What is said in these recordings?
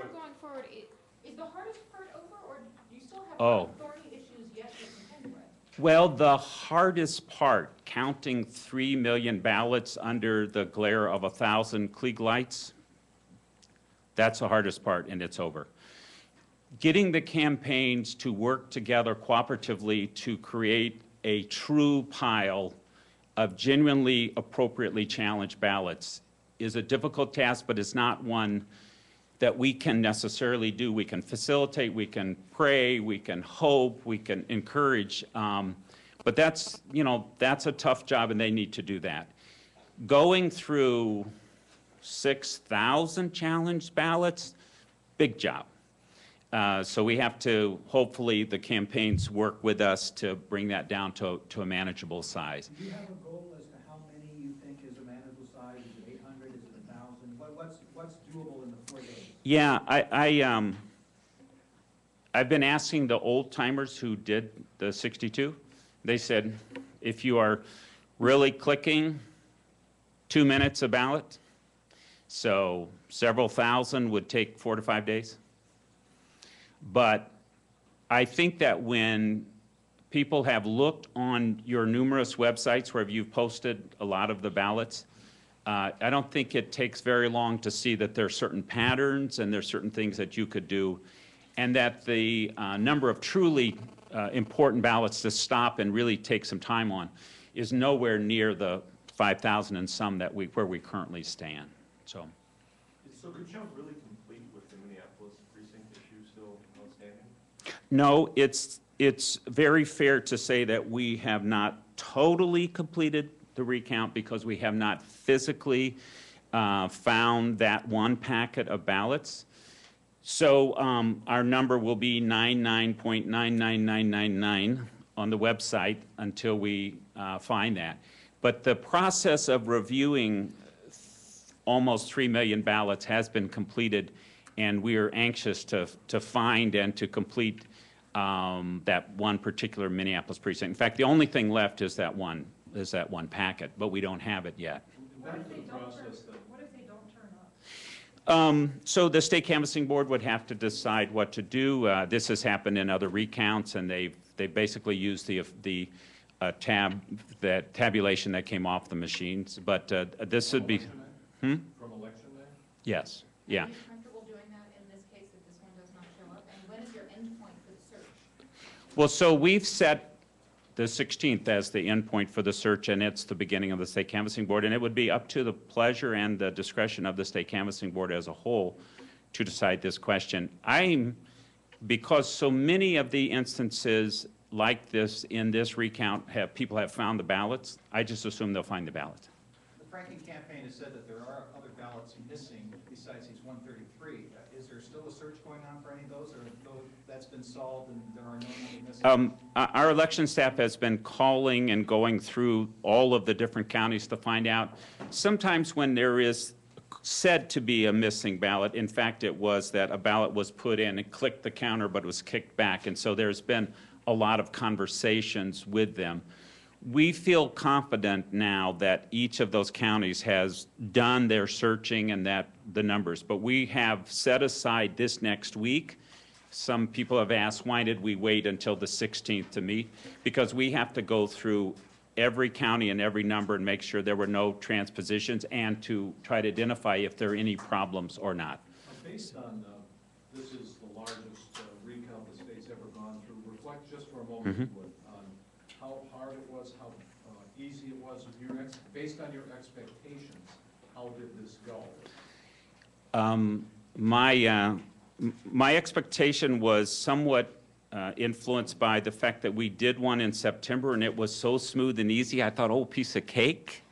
going forward, is the hardest part over, or do you still have thorny issues yet to contend with? Well, the hardest part, counting 3 million ballots under the glare of 1,000 Klieg lights, that's the hardest part, and it's over. Getting the campaigns to work together cooperatively to create a true pile of genuinely appropriately challenged ballots is a difficult task, but it's not one that we can necessarily do. We can facilitate, we can pray, we can hope, we can encourage, but that's, you know, that's a tough job, and they need to do that. Going through 6,000 challenged ballots, big job. So we have to, hopefully, the campaigns work with us to bring that down to a manageable size. Do you have a goal as to how many you think is a manageable size? Is it 800? Is it 1,000? What's doable in the 4 days? Yeah, I've been asking the old timers who did the 62. They said, if you are really clicking, 2 minutes a ballot. So several thousand would take 4 to 5 days. But I think that when people have looked on your numerous websites where you've posted a lot of the ballots, I don't think it takes very long to see that there are certain patterns and there are certain things that you could do, and that the number of truly important ballots to stop and really take some time on is nowhere near the 5,000 and some that where we currently stand. So could you really complete with the Minneapolis precinct issue still outstanding? No, it's very fair to say that we have not totally completed the recount because we have not physically found that one packet of ballots. So our number will be 99.99999 on the website until we find that. But the process of reviewing almost 3 million ballots has been completed, and we are anxious to find and to complete that one particular Minneapolis precinct. In fact, the only thing left is that one packet, but we don't have it yet. What if they don't turn up? So the state canvassing board would have to decide what to do. This has happened in other recounts, and they basically used the tabulation that came off the machines. But this would be. From election day? Yes. Yeah. Are you comfortable doing that in this case if this one does not show up? And when is your end point for the search? Well, so we've set the 16th as the end point for the search, and it's the beginning of the state canvassing board, and it would be up to the pleasure and the discretion of the state canvassing board as a whole to decide this question. Because so many of the instances like this in this recount people have found the ballots, I just assume they'll find the ballot. The Franken campaign has said that there are other ballots missing besides these 133. Is there still a search going on for any of those, or that's been solved and there are no more missing? Our election staff has been calling and going through all of the different counties to find out. Sometimes when there is said to be a missing ballot, in fact it was that a ballot was put in and clicked the counter but was kicked back, and so there's been a lot of conversations with them. We feel confident now that each of those counties has done their searching and that the numbers, but we have set aside this next week. Some people have asked, why did we wait until the 16th to meet? Because we have to go through every county and every number and make sure there were no transpositions and to try to identify if there are any problems or not. Based on, this is the largest recount the state's ever gone through, reflect just for a moment on how hard it was, how easy it was. Based on your expectations, how did this go? My expectation was somewhat influenced by the fact that we did one in September and it was so smooth and easy. I thought, oh, piece of cake.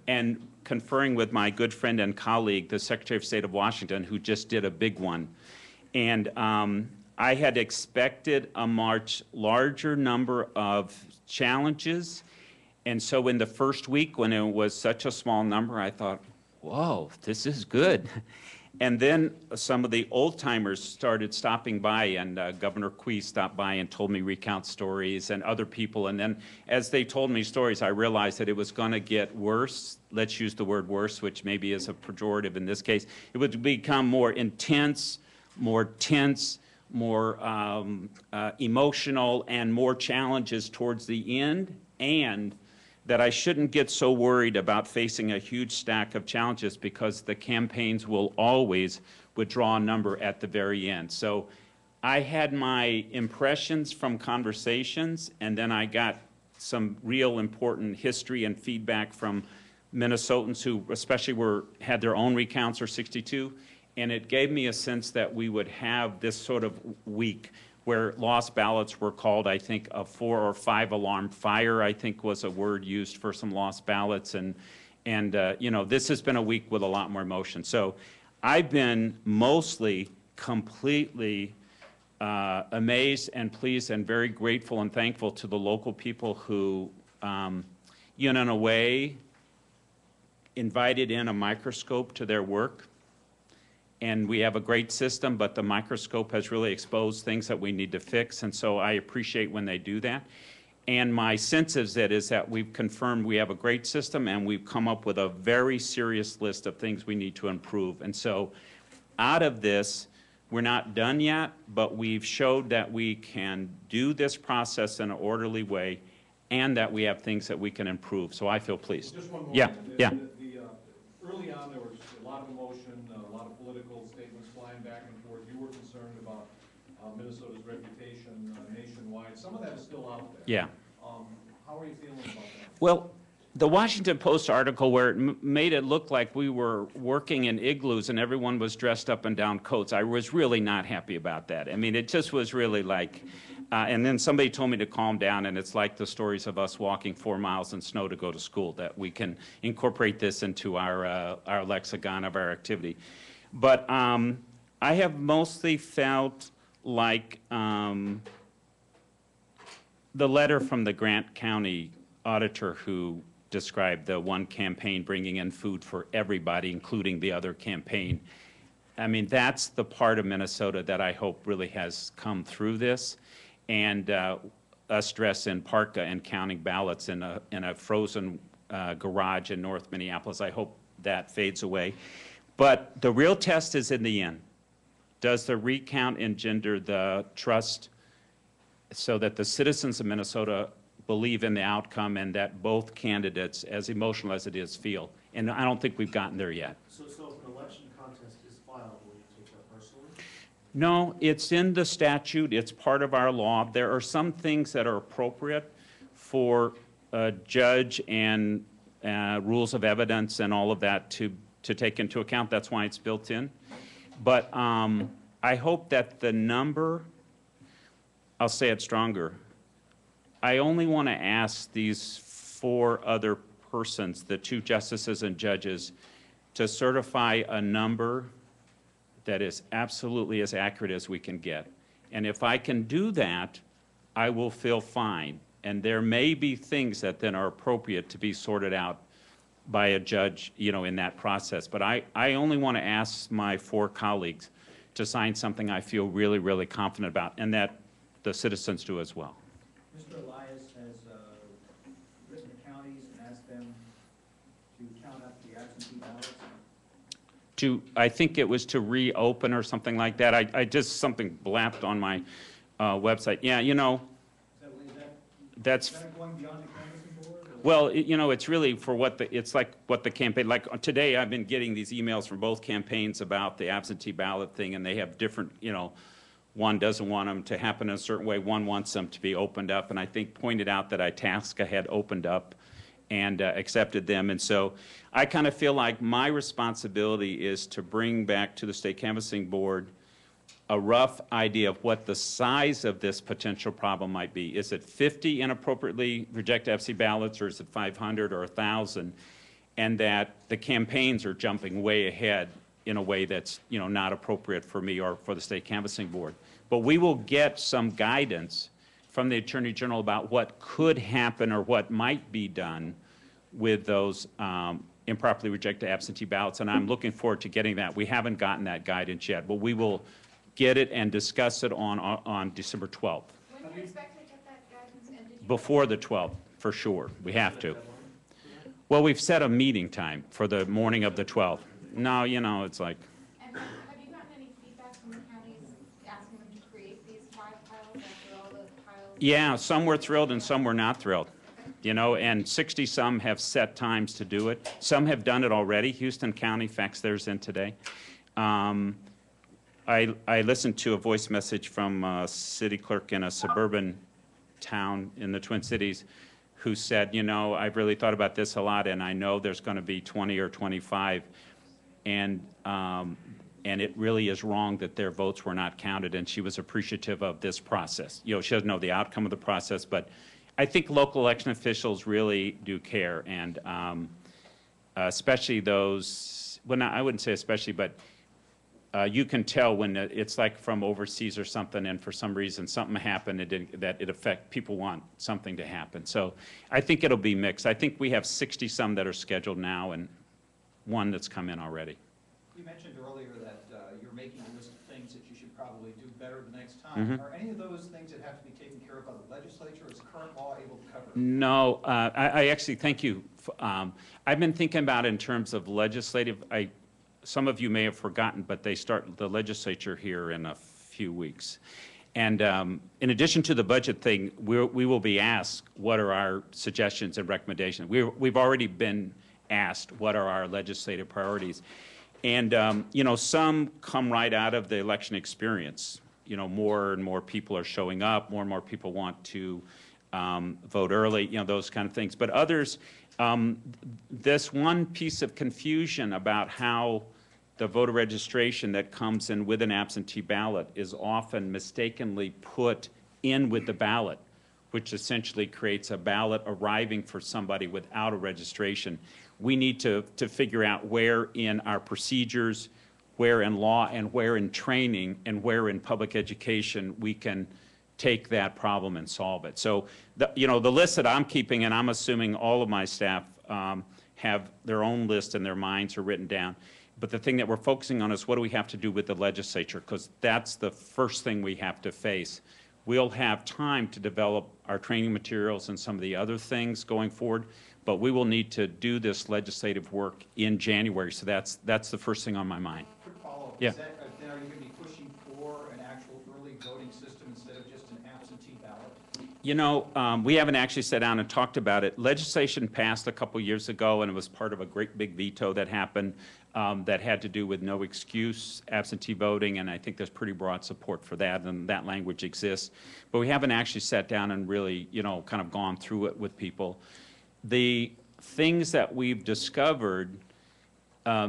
And conferring with my good friend and colleague, the Secretary of State of Washington, who just did a big one. And I had expected a much larger number of challenges. And so in the first week, when it was such a small number, I thought, whoa, this is good. And then some of the old-timers started stopping by, and Governor Quee stopped by and told me recount stories, and other people. And then as they told me stories, I realized that it was going to get worse. Let's use the word worse, which maybe is a pejorative in this case. It would become more intense, more tense, more emotional, and more challenges towards the end, and that I shouldn't get so worried about facing a huge stack of challenges because the campaigns will always withdraw a number at the very end. So I had my impressions from conversations, and then I got some real important history and feedback from Minnesotans who especially had their own recounts or 62, and it gave me a sense that we would have this sort of week where lost ballots were called, I think, a 4 or 5 alarm fire, I think was a word used for some lost ballots. And you know, this has been a week with a lot more emotion. So I've been mostly completely amazed and pleased and very grateful and thankful to the local people who, you know, in a way, invited in a microscope to their work. And we have a great system, but the microscope has really exposed things that we need to fix, and so I appreciate when they do that. And my sense is that we've confirmed we have a great system, and we've come up with a very serious list of things we need to improve. And so out of this, we're not done yet, but we've showed that we can do this process in an orderly way and that we have things that we can improve. So I feel pleased. Just one more. Yeah, yeah. Early on, there was a lot of emotion, a lot of political statements flying back and forth. You were concerned about Minnesota's reputation nationwide. Some of that is still out there. Yeah. How are you feeling about that? Well, the Washington Post article where it made it look like we were working in igloos and everyone was dressed up in down coats, I was really not happy about that. I mean, it just was really like, and then somebody told me to calm down, and it's like the stories of us walking 4 miles in snow to go to school, that we can incorporate this into our lexicon of our activity. But I have mostly felt like the letter from the Grant County auditor who described the one campaign bringing in food for everybody, including the other campaign. I mean, that's the part of Minnesota that I hope really has come through this. And us dressed in parka and counting ballots in a frozen garage in North Minneapolis, I hope that fades away. But the real test is in the end. Does the recount engender the trust so that the citizens of Minnesota believe in the outcome and that both candidates, as emotional as it is, feel? And I don't think we've gotten there yet. So if an election contest is filed, will you take that personally? No, it's in the statute. It's part of our law. There are some things that are appropriate for a judge and rules of evidence and all of that to take into account. That's why it's built in. But I hope that the number, I'll say it stronger, I only want to ask these 4 other persons, the 2 justices and judges, to certify a number that is absolutely as accurate as we can get. And if I can do that, I will feel fine. And there may be things that then are appropriate to be sorted out by a judge, you know, in that process. But I only want to ask my 4 colleagues to sign something I feel really, really confident about, and that the citizens do as well. Mr. Elias has written to counties and asked them to count up the absentee ballots. I think it was to reopen or something like that. I just, something blapped on my website. Yeah, you know, that's... Is that going beyond the canvassing board? Well, you know, it's really for it's like what the campaign, like today I've been getting these emails from both campaigns about the absentee ballot thing, and they have different, you know, one doesn't want them to happen in a certain way, one wants them to be opened up, and I think pointed out that Itasca had opened up and accepted them. And so I kind of feel like my responsibility is to bring back to the State Canvassing Board a rough idea of what the size of this potential problem might be. Is it 50 inappropriately rejected absentee ballots, or is it 500 or 1,000? And that the campaigns are jumping way ahead in a way that's, you know, not appropriate for me or for the State Canvassing Board. But we will get some guidance from the Attorney General about what could happen or what might be done with those improperly rejected absentee ballots, and I'm looking forward to getting that. We haven't gotten that guidance yet, but we will get it and discuss it on December 12th. When do you expect to get that guidance? And did you Before the 12th, for sure. We have to. Well, we've set a meeting time for the morning of the 12th. No, you know, it's like... And have you gotten any feedback from the counties Yeah, some were thrilled and some were not thrilled, you know, and 60-some have set times to do it. Some have done it already. Houston County faxed theirs in today. I listened to a voice message from a city clerk in a suburban town in the Twin Cities who said, you know, I've really thought about this a lot, and I know there's going to be 20 or 25, and it really is wrong that their votes were not counted, and she was appreciative of this process. You know, she doesn't know the outcome of the process, but I think local election officials really do care, and especially those, well, I wouldn't say especially, but you can tell when it's like from overseas or something, and for some reason something happened that it affect people want something to happen. So I think it'll be mixed. I think we have 60-some that are scheduled now, and one that's come in already. You mentioned earlier that you're making a list of things that you should probably do better the next time. Are any of those things that have to be taken care of by the legislature, or is current law able to cover it? No, I actually, thank you. I've been thinking about it in terms of legislative. Some of you may have forgotten, but they start the legislature here in a few weeks. And in addition to the budget thing, we will be asked what are our suggestions and recommendations. We've already been asked what are our legislative priorities. And, you know, some come right out of the election experience. You know, more and more people are showing up, more and more people want to vote early, you know, those kind of things. But others, this one piece of confusion about how the voter registration that comes in with an absentee ballot is often mistakenly put in with the ballot, which essentially creates a ballot arriving for somebody without a registration. We need to figure out where in our procedures, where in law, and where in training, and where in public education we can take that problem and solve it. So, you know, the list that I'm keeping, and I'm assuming all of my staff have their own list and their minds are written down. But the thing that we're focusing on is what do we have to do with the legislature, because that's the first thing we have to face. We'll have time to develop our training materials and some of the other things going forward, but we will need to do this legislative work in January. So that's the first thing on my mind. Quick follow-up. Yeah. Then are you going to be pushing for an actual early voting system instead of just an absentee ballot? You know, we haven't actually sat down and talked about it. Legislation passed a couple years ago, and it was part of a great big veto that happened that had to do with no excuse absentee voting, and I think there's pretty broad support for that, and that language exists. But we haven't actually sat down and really, you know, kind of gone through it with people. The things that we've discovered, I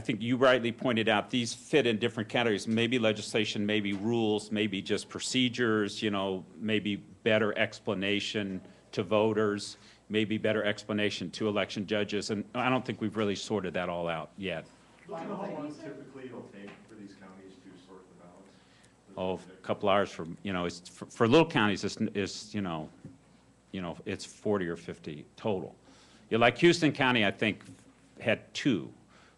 think you rightly pointed out, these fit in different categories. Maybe legislation, maybe rules, maybe just procedures, you know, maybe better explanation to voters, maybe better explanation to election judges, and I don't think we've really sorted that all out yet. Do you know how long typically it'll take for these counties to sort the ballots? Oh, a couple hours for, you know, it's, for little counties, it's you know, it's 40 or 50 total. You know, like Houston County, I think, had 2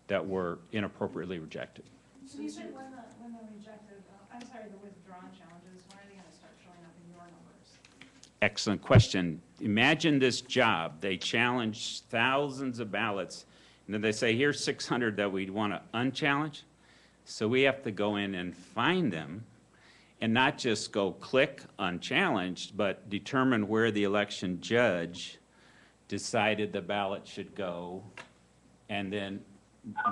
that were inappropriately rejected. So you said when the rejected, I'm sorry, the withdrawn challenges, when are they gonna start showing up in your numbers? Excellent question. Imagine this job. They challenge thousands of ballots, and then they say, here's 600 that we want to unchallenge. So we have to go in and find them, and not just go click unchallenged, but determine where the election judge decided the ballot should go, and then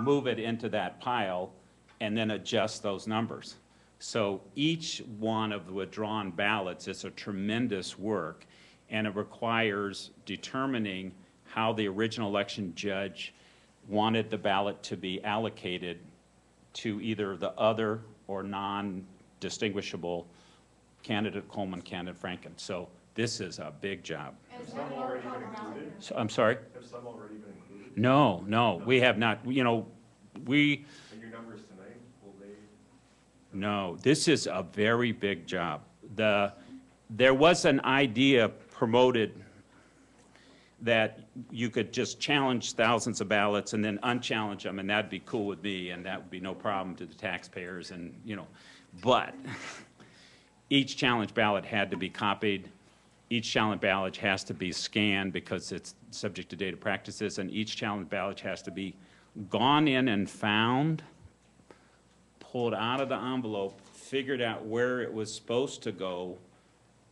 move it into that pile, and then adjust those numbers. So each one of the withdrawn ballots is a tremendous work, and it requires determining how the original election judge wanted the ballot to be allocated to either the other or non-distinguishable candidate Coleman, candidate Franken. So this is a big job. And Have some already been included? So, I'm sorry? Have some already been included? No, we have not. You know, And your numbers tonight, will they? no, this is a very big job. There was an idea promoted that you could just challenge thousands of ballots and then unchallenge them, and that'd be cool with me, and that would be no problem to the taxpayers, and, you know. But each challenge ballot had to be copied. Each challenge ballot has to be scanned because it's subject to data practices, and each challenge ballot has to be gone in and found, pulled out of the envelope, figured out where it was supposed to go,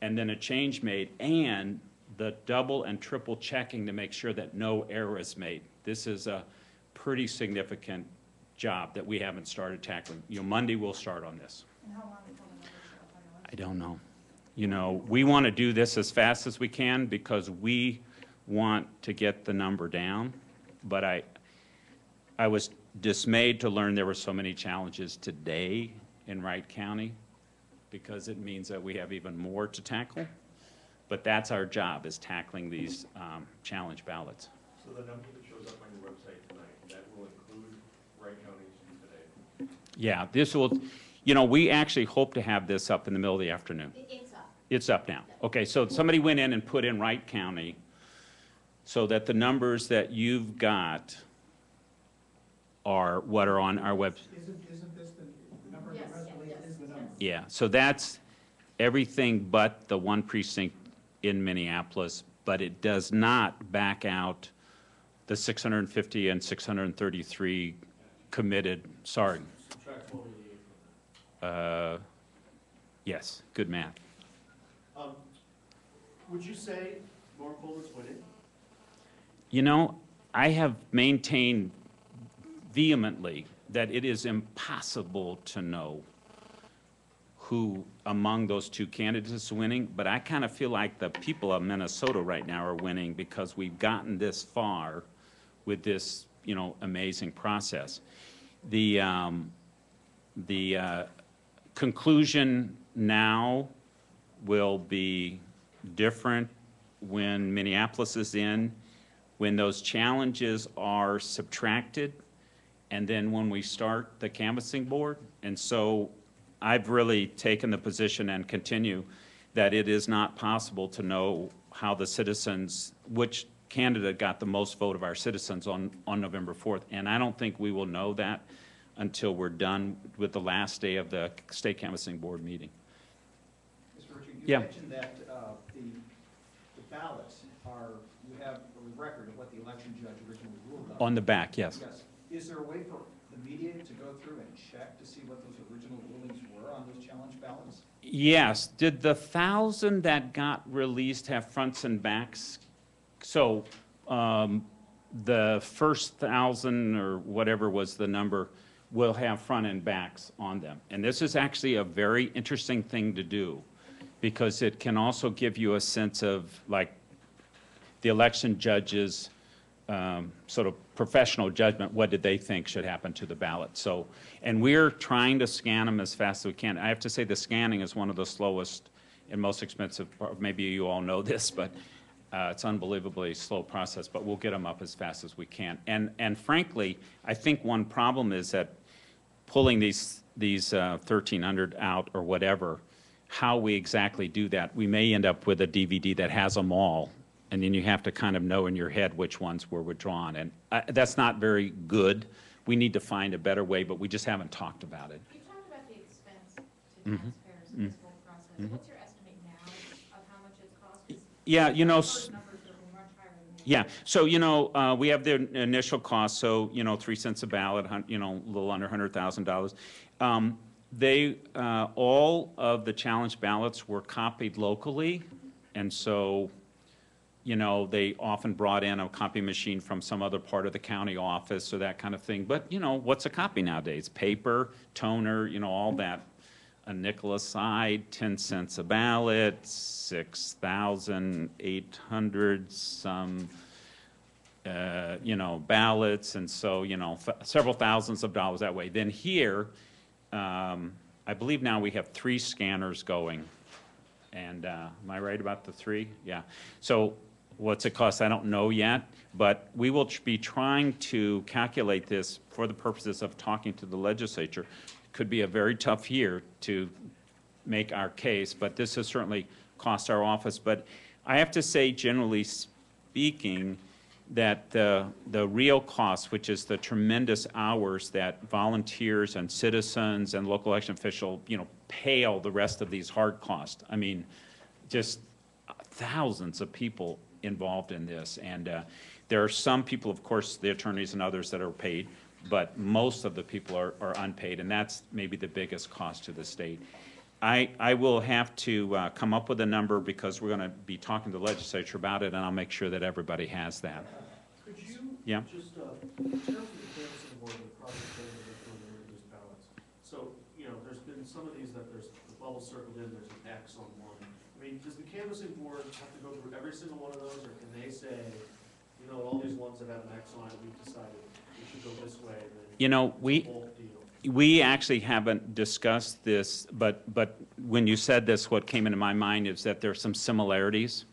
and then a change made, and the double and triple checking to make sure that no error is made. This is a pretty significant job that we haven't started tackling. You know, Monday we'll start on this. And how long until the numbers show up on your website? I don't know. You know, we want to do this as fast as we can because we want to get the number down, but I was dismayed to learn there were so many challenges today in Wright County because it means that we have even more to tackle. But that's our job, is tackling these challenge ballots. So the number that shows up on your website tonight, that will include Wright County's today? Yeah, this will, you know, we actually hope to have this up in the middle of the afternoon. It's up. It's up now. Okay, so somebody went in and put in Wright County so that the numbers that you've got are what are on our website. Isn't this the number in the Yes, press release yes, is the number? Yeah, so that's everything but the one precinct in Minneapolis, but it does not back out the 650 and 633 committed, sorry. Subtract 488 from that. Yes, good math. Would you say Mark Bullitt's winning? You know, I have maintained vehemently that it is impossible to know who among those two candidates is winning, but I kind of feel like the people of Minnesota right now are winning because we've gotten this far with this, you know, amazing process. The conclusion now will be different when Minneapolis is in, when those challenges are subtracted, and then when we start the canvassing board. And so I've really taken the position and continue that it is not possible to know how the citizens, which candidate got the most vote of our citizens on November 4th. And I don't think we will know that until we're done with the last day of the state canvassing board meeting. Mr. Ritchie, you Yeah. mentioned that the ballots are, you have a record of what the election judge originally ruled on. On the back, yes. Yes. Is there a way for the media to go through and check to see what those original rulings were on those challenge ballots? Yes. Did the 1,000 that got released have fronts and backs? So the first 1,000 or whatever was the number will have front and backs on them. And this is actually a very interesting thing to do because it can also give you a sense of, like, the election judges' sort of professional judgment. What did they think should happen to the ballot? So, and we're trying to scan them as fast as we can. I have to say the scanning is one of the slowest and most expensive, maybe you all know this, but it's unbelievably slow process, but we'll get them up as fast as we can. And frankly, I think one problem is that pulling these 1,300 out or whatever, how we exactly do that, we may end up with a DVD that has them all, and then you have to kind of know in your head which ones were withdrawn. And that's not very good. We need to find a better way, but we just haven't talked about it. You talked about the expense to taxpayers in this whole process. What's your estimate now of how much it's cost? 'Cause Yeah, you know, those numbers are much higher than that. yeah, so, you know, we have the initial cost, so, you know, 3 cents a ballot, you know, a little under $100,000. All of the challenge ballots were copied locally, and so, you know, they often brought in a copy machine from some other part of the county office or that kind of thing. But, you know, what's a copy nowadays? Paper, toner, you know, all that. A nickel a side, 10 cents a ballot, 6,800 some, you know, ballots. And so, you know, several thousands of dollars that way. Then here, I believe now we have 3 scanners going. And am I right about the 3? Yeah. So what's it cost? I don't know yet, but we will be trying to calculate this for the purposes of talking to the legislature. Could be a very tough year to make our case, but this has certainly cost our office. But I have to say, generally speaking, that the real cost, which is the tremendous hours that volunteers and citizens and local election officials, you know, pale the rest of these hard costs. I mean, just thousands of people involved in this. And there are some people, of course, the attorneys and others that are paid, but most of the people are unpaid, and that's maybe the biggest cost to the state. I will have to come up with a number because we're going to be talking to the legislature about it, and I'll make sure that everybody has that. Could you Yeah. just, in terms of the canvassing board, the process that they're doing the reduced ballots, so, you know, there's been some of these that there's the bubble circled in, there's an X on one. I mean, does the canvassing board have to go through every single one of those, or can they say, you know, all these ones that have an X on it, we've decided we should go this way, and then You know, it's a bulk deal? we actually haven't discussed this, but when you said this, what came into my mind is that there's some similarities,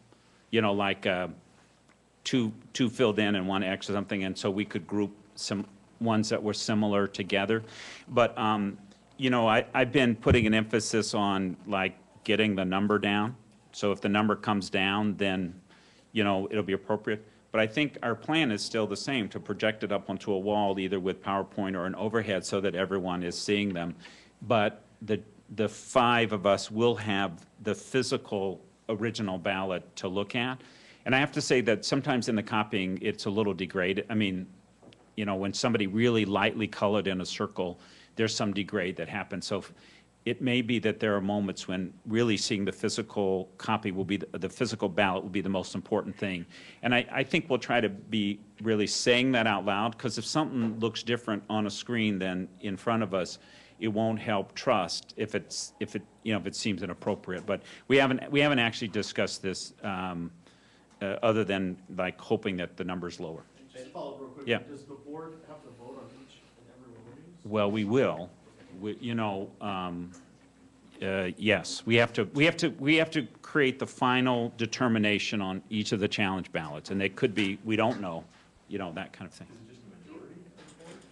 you know, like two filled in and one X or something, and so we could group some ones that were similar together. But, you know, I've been putting an emphasis on, like, getting the number down. So if the number comes down, then, you know, it'll be appropriate. But I think our plan is still the same, to project it up onto a wall, either with PowerPoint or an overhead, so that everyone is seeing them. But the five of us will have the physical original ballot to look at. And I have to say that sometimes in the copying, it's a little degraded. I mean, you know, when somebody really lightly colored in a circle, there's some degrade that happens. So it may be that there are moments when really seeing the physical copy will be, the physical ballot will be the most important thing. And I think we'll try to be really saying that out loud, because if something looks different on a screen than in front of us, it won't help trust if it seems inappropriate. But we haven't actually discussed this other than like hoping that the number's lower. Just follow up real quick. Yeah. Does the board have to vote on each and every one of these? Well, we will. Yes, we have to create the final determination on each of the challenge ballots, and they could be, we don't know, you know, that kind of thing.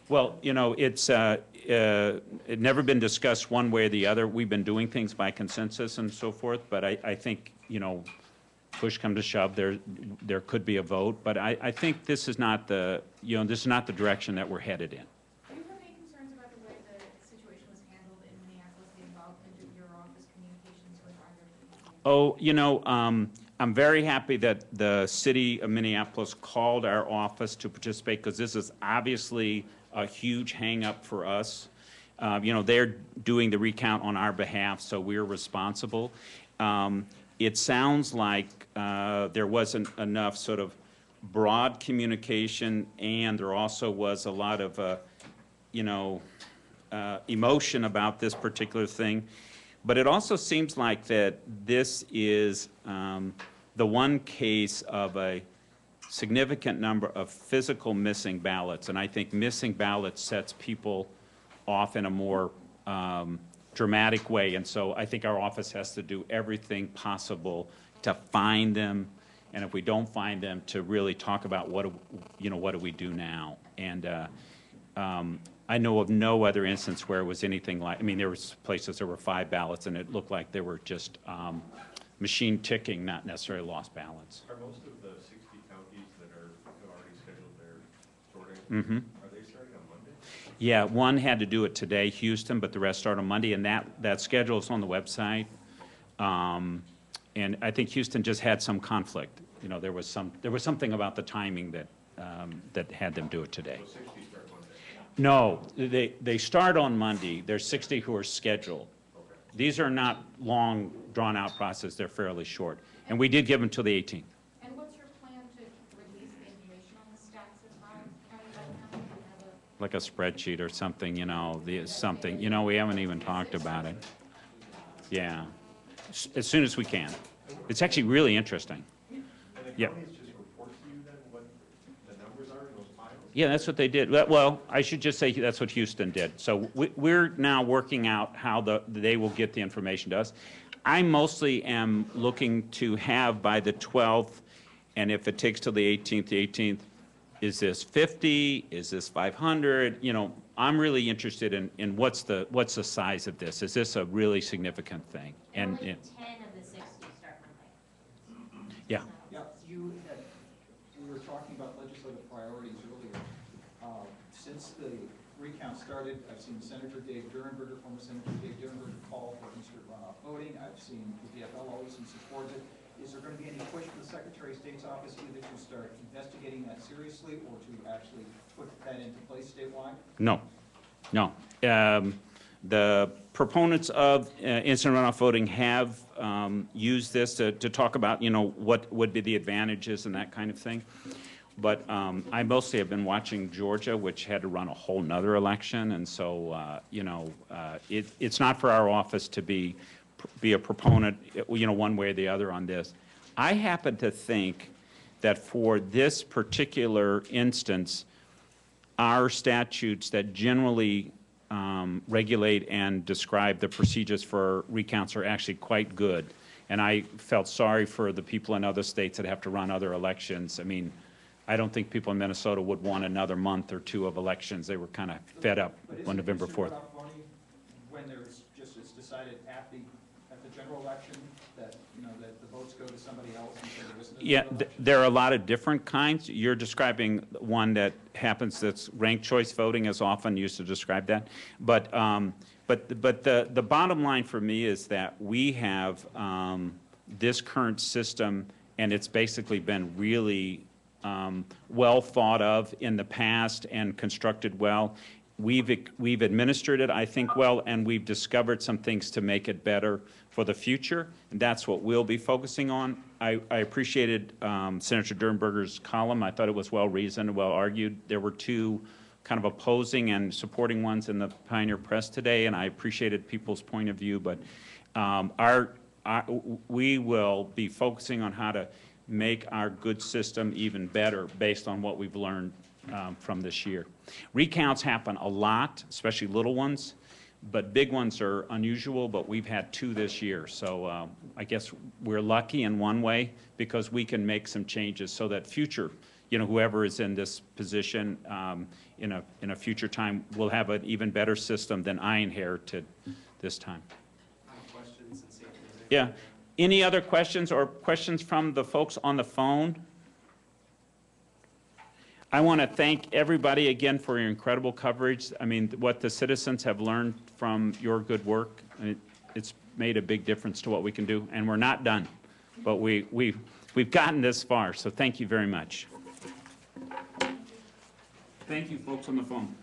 Well, you know, it's never been discussed one way or the other. We've been doing things by consensus and so forth, but I think, you know, push come to shove, there could be a vote, but I think this is not the, you know, this is not the direction that we're headed in. Do you have any concerns about the way the situation was handled in Minneapolis, the involvement of your office communications with either? Oh, you know, I'm very happy that the city of Minneapolis called our office to participate, because this is obviously a huge hang-up for us. You know, they're doing the recount on our behalf, so we're responsible. It sounds like there wasn't enough sort of broad communication, and there also was a lot of, you know, emotion about this particular thing. But it also seems like that this is the one case of a significant number of physical missing ballots, and I think missing ballots sets people off in a more dramatic way, and so I think our office has to do everything possible to find them, and if we don't find them, to really talk about what do we do now. And I know of no other instance where it was anything like, I mean, there was places there were 5 ballots, and it looked like they were just machine ticking, not necessarily lost ballots. Are most of the 60 counties that have already scheduled their sorting, Mm-hmm. are they starting on Monday? Yeah, one had to do it today, Houston, but the rest start on Monday, and that schedule is on the website. And I think Houston just had some conflict. You know, there was something about the timing that that had them do it today. So 60 start Monday? No, they start on Monday. There's 60 who are scheduled. Okay. These are not long, drawn-out processes. They're fairly short. And we did give them till the 18th. And what's your plan to release the information on the stats as well? County by county? Do you have a- Like a spreadsheet or something, you know, something. You know, we haven't even talked about it. Yeah, as soon as we can. It's actually really interesting. And the Yeah. counties just report to you then what the numbers are in those files? Yeah, that's what they did. Well, I should just say that's what Houston did. So we're now working out how they will get the information to us. I mostly am looking to have by the 12th, and if it takes till the 18th, is this 50? Is this 500? You know, I'm really interested in what's the size of this. Is this a really significant thing? And only 10 of the 60 start Monday. Yeah. Yeah, we were talking about legislative priorities earlier. Since the recount started, I've seen Senator Dave Durenberger, former Senator Dave Durenberger, call for instant runoff voting. I've seen the DFL always in support of it. Is there going to be any push from the Secretary of State's office either to start investigating that seriously or to actually put that into place statewide? No. The proponents of instant runoff voting have used this to talk about, you know, what would be the advantages and that kind of thing. But I mostly have been watching Georgia, which had to run a whole nother election, and so, you know, it's not for our office to be a proponent, you know, one way or the other on this. I happen to think that for this particular instance, our statutes that generally regulate and describe the procedures for recounts are actually quite good. And I felt sorry for the people in other states that have to run other elections. I mean, I don't think people in Minnesota would want another month or two of elections. They were kind of fed up on November 4th. But when there's just, it's decided at the general election that, you know, that the votes go to somebody else instead of listening to the Yeah, election? there are a lot of different kinds. You're describing one that happens that's ranked choice voting is often used to describe that. But the bottom line for me is that we have this current system, and it's basically been really well thought of in the past and constructed well. We've administered it, I think, well, and we've discovered some things to make it better for the future, and that's what we'll be focusing on. I appreciated Senator Durenberger's column. I thought it was well-reasoned, well-argued. There were two kind of opposing and supporting ones in the Pioneer Press today, and I appreciated people's point of view, but we will be focusing on how to make our good system even better based on what we've learned from this year. Recounts happen a lot, especially little ones, but big ones are unusual, but we've had two this year. So I guess we're lucky in one way because we can make some changes so that future, you know, whoever is in this position in a future time will have an even better system than I inherited this time. Questions and see if there's any. Yeah. Any other questions or questions from the folks on the phone? I want to thank everybody again for your incredible coverage. I mean, what the citizens have learned from your good work, it's made a big difference to what we can do. And we're not done, but we've gotten this far, so thank you very much. Thank you, folks on the phone.